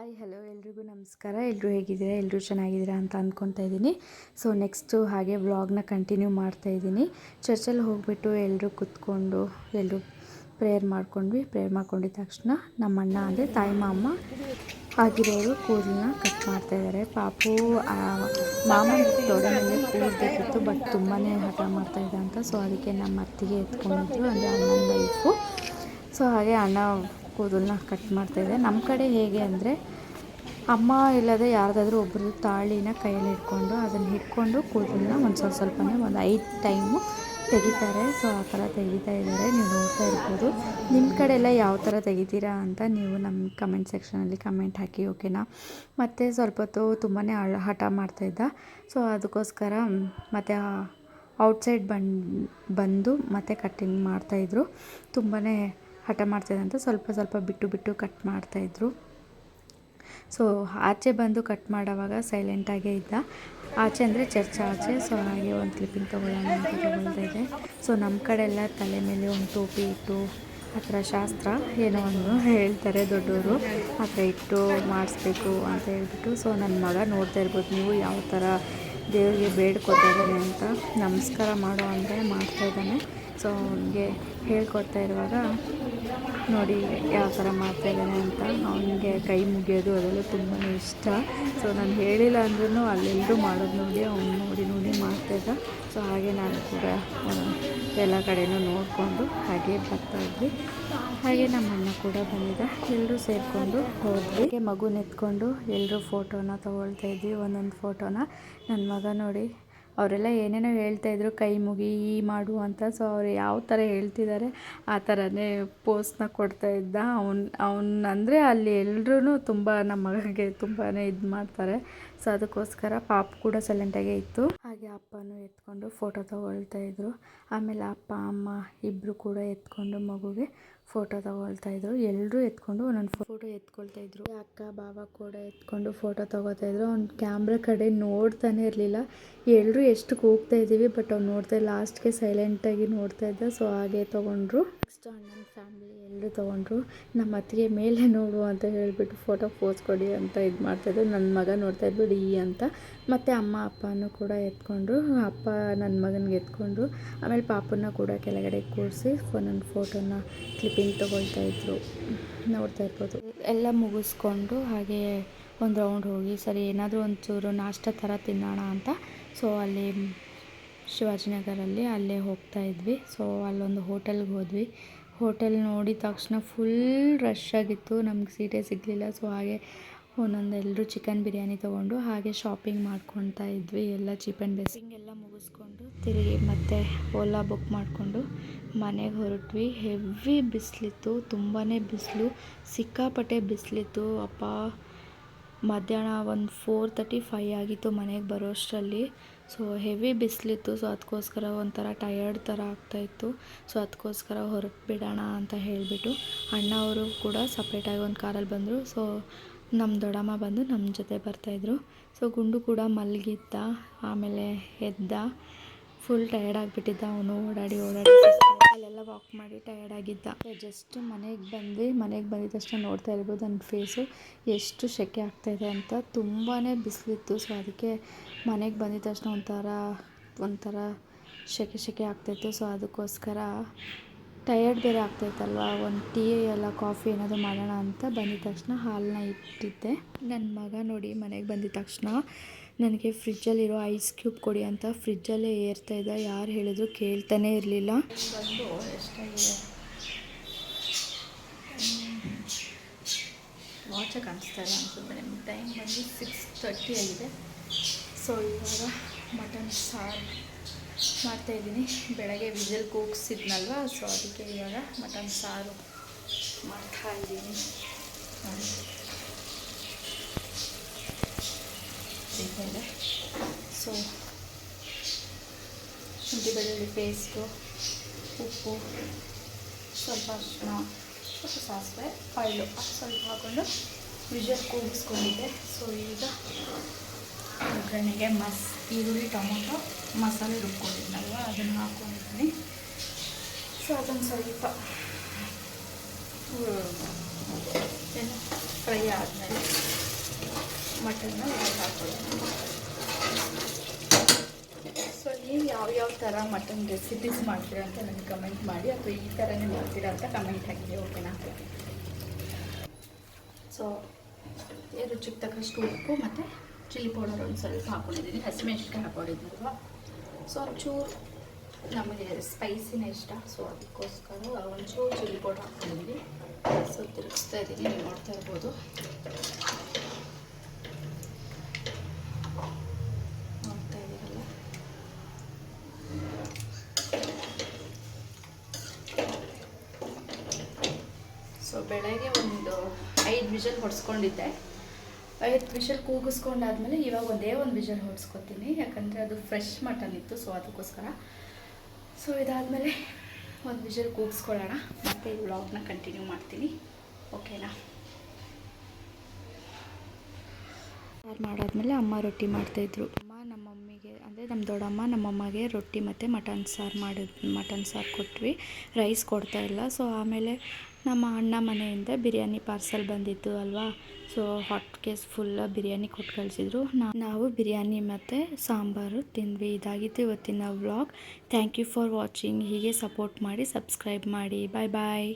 Hi hello ಎಲ್ರಿಗೂ ನಮಸ್ಕಾರ. ಎಲ್ಲರೂ ಹೇಗಿದ್ದೀರಾ? ಎಲ್ಲರೂ ಚೆನ್ನಾಗಿದ್ದೀರಾ ಅಂತ ಅಂದ್ಕೊತಾ ಇದ್ದೀನಿ. ಸೊ ನೆಕ್ಸ್ಟು ಹಾಗೆ ವ್ಲಾಗ್ನ ಕಂಟಿನ್ಯೂ ಮಾಡ್ತಾಯಿದ್ದೀನಿ. ಚರ್ಚಲ್ಲಿ ಹೋಗಿಬಿಟ್ಟು ಎಲ್ಲರೂ ಕೂತ್ಕೊಂಡು ಎಲ್ಲರೂ ಪ್ರೇಯರ್ ಮಾಡ್ಕೊಂಡಿದ್ದ ತಕ್ಷಣ ನಮ್ಮ ಅಣ್ಣ ಅಂದರೆ ತಾಯಿ ಮಾಮ ಆಗಿರೋರು ಕೂದಲನ್ನ ಕಟ್ ಮಾಡ್ತಾಯಿದ್ದಾರೆ. ಪಾಪು ಮಾಮನ ತೊಡೆ ಮೇಲೆ ಕೂದಬೇಕಿತ್ತು, ಬಟ್ ತುಂಬಾ ಹಠ ಮಾಡ್ತಾಯಿದ್ದ ಅಂತ. ಸೊ ಅದಕ್ಕೆ ನಮ್ಮ ಅತ್ತಿಗೆ ಎತ್ಕೊಂಡಿದ್ರು, ಅಂದರೆ ಅಣ್ಣನ ವೈಫು. ಸೊ ಹಾಗೆ ಅಣ್ಣ ಕೂದಲನ್ನ ಕಟ್ ಮಾಡ್ತಾಯಿದ್ದೆ. ನಮ್ಮ ಕಡೆ ಹೇಗೆ ಅಂದರೆ ಅಮ್ಮ ಇಲ್ಲದೆ ಯಾರ್ದಾದ್ರೂ ಒಬ್ಬರು ತಾಳಿನ ಕೈಯಲ್ಲಿ ಹಿಡ್ಕೊಂಡು ಅದನ್ನು ಹಿಡ್ಕೊಂಡು ಕೂದಲನ್ನ ಒಂದು ಸ್ವಲ್ಪನೇ ಒಂದು 5 ಟೈಮು ತೆಗಿತಾರೆ. ಸೊ ಆ ಥರ ತೆಗಿತಾ ಇದ್ದಾರೆ, ನೀವು ನೋಡ್ತಾ ಇರ್ಬೋದು. ನಿಮ್ಮ ಕಡೆ ಎಲ್ಲ ಯಾವ ಥರ ತೆಗಿತೀರಾ ಅಂತ ನೀವು ನಮ್ಮ ಕಮೆಂಟ್ ಸೆಕ್ಷನಲ್ಲಿ ಕಮೆಂಟ್ ಹಾಕಿ, ಓಕೆನಾ? ಮತ್ತು ಸ್ವಲ್ಪ ಹೊತ್ತು ತುಂಬಾ ಹಠ ಮಾಡ್ತಾಯಿದ್ದ. ಸೊ ಅದಕ್ಕೋಸ್ಕರ ಮತ್ತು ಔಟ್ಸೈಡ್ ಬಂದು ಮತ್ತು ಕಟ್ಟಿಂಗ್ ಮಾಡ್ತಾಯಿದ್ರು. ತುಂಬಾ ಹಠ ಮಾಡ್ತಾಯಿದ್ದ ಅಂತ ಸ್ವಲ್ಪ ಬಿಟ್ಟು ಕಟ್ ಮಾಡ್ತಾಯಿದ್ರು. ಸೊ ಆಚೆ ಬಂದು ಕಟ್ ಮಾಡೋವಾಗ ಸೈಲೆಂಟಾಗೇ ಇದ್ದ. ಆಚೆ ಅಂದರೆ ಚರ್ಚ್ ಆಚೆ. ಸೊ ಹಾಗೆ ಒಂದು ಕ್ಲಿಪ್ಪಿಂಗ್ ತೊಗೊಳ್ಳೋಣ ಅಂತ ತೊಗೊಳ್ತಾ ಇದ್ದೆ. ಸೊ ನಮ್ಮ ಕಡೆ ಎಲ್ಲ ತಲೆ ಮೇಲೆ ಒಂದು ಟೋಪಿ ಇಟ್ಟು ಆ ಥರ ಶಾಸ್ತ್ರ ಏನೋ ಒಂದು ಹೇಳ್ತಾರೆ ದೊಡ್ಡವರು, ಆ ಥರ ಇಟ್ಟು ಮಾಡಿಸ್ಬೇಕು ಅಂತ ಹೇಳ್ಬಿಟ್ಟು. ಸೊ ನನ್ನ ಮಗ ನೋಡ್ತಾ ಇರ್ಬೋದು ನೀವು ಯಾವ ಥರ ದೇವರಿಗೆ ಬೇಡ್ಕೊತಾ ಇದ್ದಾನೆ ಅಂತ. ನಮಸ್ಕಾರ ಮಾಡೋ ಅಂದರೆ ಮಾಡ್ತಾಯಿದ್ದಾನೆ. ಸೊ ಅವನಿಗೆ ಹೇಳ್ಕೊಡ್ತಾ ಇರುವಾಗ ನೋಡಿ ಯಾವ ಥರ ಮಾಡ್ತಾಯಿದ್ದಾನೆ ಅಂತ. ಅವನಿಗೆ ಕೈ ಮುಗಿಯೋದು ಅದೆಲ್ಲ ತುಂಬಾ ಇಷ್ಟ. ಸೊ ನಾನು ಹೇಳಿಲ್ಲ ಅಂದ್ರೂ ಅಲ್ಲೆಲ್ಲರೂ ಮಾಡೋದು ನೋಡಿ ಅವ್ನು ನೋಡಿ ಮಾಡ್ತಾಯಿದ್ದ. ಸೊ ಹಾಗೆ ನಾನು ಕೂಡ ಎಲ್ಲ ಕಡೆಯೂ ನೋಡಿಕೊಂಡು ಹಾಗೆ ಬರ್ತಾಯಿದ್ವಿ. ಹಾಗೆ ನಮ್ಮ ಅಣ್ಣ ಕೂಡ ಬಂದಿದ್ದ, ಎಲ್ಲರೂ ಸೇರಿಕೊಂಡು ಹೋದ್ವಿ. ಮಗುನ ಎತ್ಕೊಂಡು ಎಲ್ಲರೂ ಫೋಟೋನ ತೊಗೊಳ್ತಾಯಿದ್ವಿ, ಒಂದೊಂದು ಫೋಟೋನ. ನನ್ನ ಮಗ ನೋಡಿ ಅವರೆಲ್ಲ ಏನೇನೋ ಹೇಳ್ತಾಯಿದ್ರು, ಕೈ ಮುಗಿ ಈ ಮಾಡು ಅಂತ. ಸೊ ಅವ್ರು ಯಾವ ಥರ ಹೇಳ್ತಿದ್ದಾರೆ ಆ ಥರನೇ ಪೋಸ್ನ ಕೊಡ್ತಾಯಿದ್ದ. ಅಂದರೆ ಅಲ್ಲಿ ಎಲ್ಲರೂ ತುಂಬ ನಮ್ಮ ಮಗನಿಗೆ ತುಂಬಾ ಇದು ಮಾಡ್ತಾರೆ. ಸೊ ಅದಕ್ಕೋಸ್ಕರ ಪಾಪ ಕೂಡ ಸೈಲೆಂಟಾಗೇ ಇತ್ತು. ಹಾಗೆ ಅಪ್ಪನೂ ಎತ್ಕೊಂಡು ಫೋಟೋ ತೊಗೊಳ್ತಾಯಿದ್ರು. ಆಮೇಲೆ ಅಪ್ಪ ಅಮ್ಮ ಇಬ್ಬರು ಕೂಡ ಎತ್ಕೊಂಡು ಮಗುಗೆ ಫೋಟೋ ತೊಗೊಳ್ತಾಯಿದ್ರು. ಎಲ್ಲರೂ ಎತ್ಕೊಂಡು ಒಂದೊಂದು ಫೋಟೋ ಎತ್ಕೊಳ್ತಾಯಿದ್ರು. ಅಕ್ಕ ಬಾವ ಕೂಡ ಎತ್ಕೊಂಡು ಫೋಟೋ ತೊಗೋತಾಯಿದ್ರು. ಅವ್ನು ಕ್ಯಾಮ್ರಾ ಕಡೆ ನೋಡ್ತಾನೆ ಇರಲಿಲ್ಲ. ಎಲ್ಲರೂ ಎಷ್ಟು ಕೂಗ್ತಾಯಿದ್ದೀವಿ, ಬಟ್ ಅವ್ನು ನೋಡ್ತಾ ಲಾಸ್ಟ್ಗೆ ಸೈಲೆಂಟಾಗಿ ನೋಡ್ತಾಯಿದ್ದ. ಸೊ ಹಾಗೆ ತೊಗೊಂಡ್ರು. ನೆಕ್ಸ್ಟ್ ಅಣ್ಣನ ಫ್ಯಾಮಿಲಿ ಎಲ್ಲರೂ ತೊಗೊಂಡ್ರು. ನಮ್ಮ ಅತ್ತಿಗೆ ಮೇಲೆ ನೋಡು ಅಂತ ಹೇಳಿಬಿಟ್ಟು ಫೋಟೋ ಪೋಸ್ ಕೊಡಿ ಅಂತ ಇದು ಮಾಡ್ತಾಯಿದ್ರು. ನನ್ನ ಮಗ ನೋಡ್ತಾ ಇದ್ಬಿಟ್ಟು ಈ ಅಂತ. ಮತ್ತು ಅಮ್ಮ ಅಪ್ಪನೂ ಕೂಡ ಎತ್ಕೊಂಡ್ರು. ಅಪ್ಪ ನನ್ನ ಮಗನಿಗೆ ಎತ್ಕೊಂಡ್ರು. ಆಮೇಲೆ ಪಾಪನ್ನ ಕೂಡ ಕೆಳಗಡೆ ಕೂರಿಸಿ ಒಂದೊಂದು ಫೋಟೋನ ಕ್ಲಿಪ್ಪಿಂಗ್ ತೊಗೊಳ್ತಾಯಿದ್ರು, ನೋಡ್ತಾ ಇರ್ಬೋದು. ಎಲ್ಲ ಮುಗಿಸ್ಕೊಂಡು ಹಾಗೆ ಒಂದು ರೌಂಡ್ ಹೋಗಿ ಸರಿ ಏನಾದರೂ ಒಂಚೂರು ನಾಷ್ಟ ಥರ ತಿನ್ನೋಣ ಅಂತ. ಸೊ ಅಲ್ಲಿ ಶಿವಾಜಿನಗರಲ್ಲಿ ಅಲ್ಲೇ ಹೋಗ್ತಾಯಿದ್ವಿ. ಸೊ ಅಲ್ಲೊಂದು ಹೋಟೆಲ್ಗೆ ಹೋದ್ವಿ. ಹೋಟೆಲ್ ನೋಡಿದ ತಕ್ಷಣ ಫುಲ್ ರಶ್ ಆಗಿತ್ತು, ನಮ್ಗೆ ಸೀಟೇ ಸಿಗಲಿಲ್ಲ. ಸೊ ಹಾಗೆ ಒಂದೊಂದು ಎಲ್ಲರೂ ಚಿಕನ್ ಬಿರಿಯಾನಿ ತೊಗೊಂಡು ಹಾಗೆ ಶಾಪಿಂಗ್ ಮಾಡ್ಕೊತಾ ಇದ್ವಿ. ಎಲ್ಲ ಚೀಪ್ ಆ್ಯಂಡ್ ಬೆಸ್ಟ್ ಎಲ್ಲ ಮುಗಿಸ್ಕೊಂಡು ತಿರುಗಿ ಮತ್ತೆ ಓಲಾ ಬುಕ್ ಮಾಡಿಕೊಂಡು ಮನೆಗೆ ಹೊರಟ್ವಿ. ಹೆವಿ ಬಿಸಿಲಿತ್ತು, ತುಂಬಾ ಬಿಸಿಲು, ಸಿಕ್ಕಾಪಟ್ಟೆ ಬಿಸಿಲಿತ್ತು. ಅಪ್ಪ ಮಧ್ಯಾಹ್ನ ಒಂದು 4:35 ಆಗಿತ್ತು ಮನೆಗೆ ಬರೋಷ್ಟರಲ್ಲಿ. ಸೊ ಹೆವಿ ಬಿಸಿಲಿತ್ತು. ಸೊ ಅದಕ್ಕೋಸ್ಕರ ಒಂಥರ ಟಯರ್ಡ್ ಥರ ಆಗ್ತಾಯಿತ್ತು. ಸೊ ಅದಕ್ಕೋಸ್ಕರ ಹೊರಟು ಬಿಡೋಣ ಅಂತ ಹೇಳಿಬಿಟ್ಟು ಅಣ್ಣ ಅವರು ಕೂಡ ಸಪ್ರೇಟಾಗಿ ಒಂದು ಕಾರಲ್ಲಿ ಬಂದರು. ಸೊ ನಮ್ಮ ದೊಡ್ಡಮ್ಮ ಬಂದು ನಮ್ಮ ಜೊತೆ ಬರ್ತಾಯಿದ್ರು. ಸೊ ಗುಂಡು ಕೂಡ ಮಲಗಿದ್ದ, ಆಮೇಲೆ ಎದ್ದ. ಫುಲ್ ಟಯರ್ಡ್ ಆಗಿಬಿಟ್ಟಿದ್ದ ಅವನು, ಓಡಾಡಿ ಅಲ್ಲೆಲ್ಲ ವಾಕ್ ಮಾಡಿ ಟಯರ್ಡ್ ಆಗಿದ್ದ. ಜಸ್ಟ್ ಮನೆಗೆ ಬಂದ್ವಿ. ಮನೆಗೆ ಬಂದಿದ ತಕ್ಷಣ ನೋಡ್ತಾ ಇರ್ಬೋದು ನನ್ನ ಫೇಸು ಎಷ್ಟು ಸೆಕೆ ಆಗ್ತಾಯಿದೆ ಅಂತ. ತುಂಬಾ ಬಿಸಿಲಿತ್ತು. ಸೊ ಅದಕ್ಕೆ ಮನೆಗೆ ಬಂದಿದ ತಕ್ಷಣ ಒಂಥರ ಸೆಕೆ ಆಗ್ತಾಯಿತ್ತು. ಸೊ ಅದಕ್ಕೋಸ್ಕರ ಟಯರ್ಡ್ ಬೇರೆ ಆಗ್ತಾಯಿತ್ತಲ್ವ, ಒಂದು ಟೀ ಎಲ್ಲ ಕಾಫಿ ಏನಾದರೂ ಮಾಡೋಣ ಅಂತ ಬಂದಿದ ತಕ್ಷಣ ಹಾಲನ್ನ ಇಟ್ಟಿದ್ದೆ. ನನ್ನ ಮಗ ನೋಡಿ ಮನೆಗೆ ಬಂದಿದ ತಕ್ಷಣ ನನಗೆ ಫ್ರಿಜ್ಜಲ್ಲಿರೋ ಐಸ್ ಕ್ಯೂಬ್ ಕೊಡಿ ಅಂತ ಫ್ರಿಜ್ಜಲ್ಲೇ ಏರ್ತಾ ಇದ್ದ. ಯಾರು ಹೇಳಿದ್ರು ಕೇಳ್ತಾನೆ ಇರಲಿಲ್ಲ. ಬಂದು ಎಷ್ಟಾಗಿದೆ ವಾಚ ಕಾಣಿಸ್ತಾ ಇಲ್ಲ ಅನ್ಸುತ್ತೆ ನಿಮ್ಗೆ. ಟೈಮ್ ಬಂದು 6:30 ಆಗಿದೆ. ಸೊ ಇವಾಗ ಮಟನ್ ಸಾರು ಮಾಡ್ತಾಯಿದ್ದೀನಿ. ಬೆಳಗ್ಗೆ ವಿಸಿಲ್ ಕೂಗಿಸಿದ್ನಲ್ವ, ಸೊ ಅದಕ್ಕೆ ಇವಾಗ ಮಟನ್ ಸಾರು ಮಾಡ್ತಾಯಿದ್ದೀನಿ. ಇದೆ. ಸೊ ಶುಂಠಿ ಬೆಳ್ಳುಳ್ಳಿ ಪೇಸ್ಟು, ಉಪ್ಪು, ಸ್ವಲ್ಪ ಅರಿಶಿಣ, ಸ್ವಲ್ಪ ಸಾಸಿವೆ, ಆಯಿಲು ಸ್ವಲ್ಪ ಹಾಕ್ಕೊಂಡು ವಿಸಿಲ್ ಕೂಗಿಸ್ಕೊಂಡಿದ್ದೆ. ಸೊ ಈಗ ಒಗ್ಗರಣೆಗೆ ಈರುಳ್ಳಿ ಟೊಮೊಟೊ ಮಸಾಲೆ ರುಬ್ಕೊಂಡಿದ್ನಲ್ವ ಅದನ್ನು ಹಾಕ್ಕೊಂಡಿದ್ದೀನಿ. ಸೊ ಅದನ್ನು ಸ್ವಲ್ಪ ಫ್ರೈ ಆದಮೇಲೆ ಮಟನ್ನ ಹಾಕೊಳ್ಳೋಣ. ಸೊ ನೀವು ಯಾವ್ಯಾವ ಥರ ಮಟನ್ ರೆಸಿಪೀಸ್ ಮಾಡ್ತೀರಾ ಅಂತ ನನಗೆ ಕಮೆಂಟ್ ಮಾಡಿ, ಅಥವಾ ಈ ಥರನೇ ಮಾಡ್ತೀರಾ ಅಂತ ಕಮೆಂಟ್ ಹಾಕಿದೆ, ಓಕೆನಾ. ಸೊ ರುಚಿಗೆ ತಕ್ಕಷ್ಟು ಉಪ್ಪು ಮತ್ತು ಚಿಲ್ಲಿ ಪೌಡರ್ ಒಂದು ಸ್ವಲ್ಪ ಹಾಕ್ಕೊಂಡಿದ್ದೀನಿ, ಹಸಿಮೆಣ್ಸಿನ್ಕಾಯಿ ಹಾಕ್ಕೊಂಡಿದ್ದೀನಲ್ವ. ಸೊ ಒಂಚೂರು ನಮಗೆ ಸ್ಪೈಸಿನೇ ಇಷ್ಟ, ಸೊ ಅದಕ್ಕೋಸ್ಕರ ಒಂಚೂರು ಚಿಲ್ಲಿ ಪೌಡರ್ ಹಾಕ್ಕೊಂಡಿದ್ದೀನಿ. ಸೊ ತಿರುಗಿಸ್ತಾ ಇದ್ದೀನಿ, ನೀವು ನೋಡ್ತಾ ಇರ್ಬೋದು. ನೋಡ್ತಾ ಇದ್ದೀರಲ್ಲ. ಸೊ ಬೆಳಗ್ಗೆ ಒಂದು 5 ವಿಷಲ್ ಹೊಡ್ಸ್ಕೊಂಡಿದ್ದೆ. 5 ವಿಷಲ್ ಕೂಗಿಸ್ಕೊಂಡಾದ್ಮೇಲೆ ಇವಾಗ ಒಂದೇ ಒಂದು ವಿಷಲ್ ಹೊಡ್ಸ್ಕೊತೀನಿ, ಯಾಕಂದರೆ ಅದು ಫ್ರೆಶ್ ಮಟನ್ ಇತ್ತು, ಸೊ ಅದಕ್ಕೋಸ್ಕರ. ಸೊ ಇದಾದಮೇಲೆ ಒಂದು ವಿಷಲ್ ಕೂಗಿಸ್ಕೊಳ್ಳೋಣ, ಮತ್ತು ಈ ವ್ಲಾಗ್ನ ಕಂಟಿನ್ಯೂ ಮಾಡ್ತೀನಿ, ಓಕೆನಾ. ಸಾರು ಮಾಡಾದ್ಮೇಲೆ ಅಮ್ಮ ರೊಟ್ಟಿ ಮಾಡ್ತಾಯಿದ್ರು. ಅಮ್ಮ ನಮ್ಮ ಮಮ್ಮಿಗೆ, ಅಂದರೆ ನಮ್ಮ ದೊಡ್ಡಮ್ಮ ನಮ್ಮಮ್ಮಗೆ ರೊಟ್ಟಿ ಮತ್ತು ಮಟನ್ ಸಾರು ಕೊಟ್ವಿ, ರೈಸ್ ಕೊಡ್ತಾಯಿಲ್ಲ. ಸೊ ಆಮೇಲೆ ನಮ್ಮ ಅಣ್ಣ ಮನೆಯಿಂದ ಬಿರಿಯಾನಿ ಪಾರ್ಸಲ್ ಬಂದಿತ್ತು ಅಲ್ವಾ. So hot case full biryani ಕೊಟ್ಟು ಕಳಿಸಿದ್ರು. ನಾವು ಬಿರಿಯಾನಿ ಮತ್ತು ಸಾಂಬಾರು ತಿಂದ್ವಿ. ಇದಾಗಿತ್ತು ಇವತ್ತಿನ vlog. Thank you for watching. ಹೀಗೆ ಸಪೋರ್ಟ್ ಮಾಡಿ, ಸಬ್ಸ್ಕ್ರೈಬ್ ಮಾಡಿ. ಬಾಯ್ ಬಾಯ್.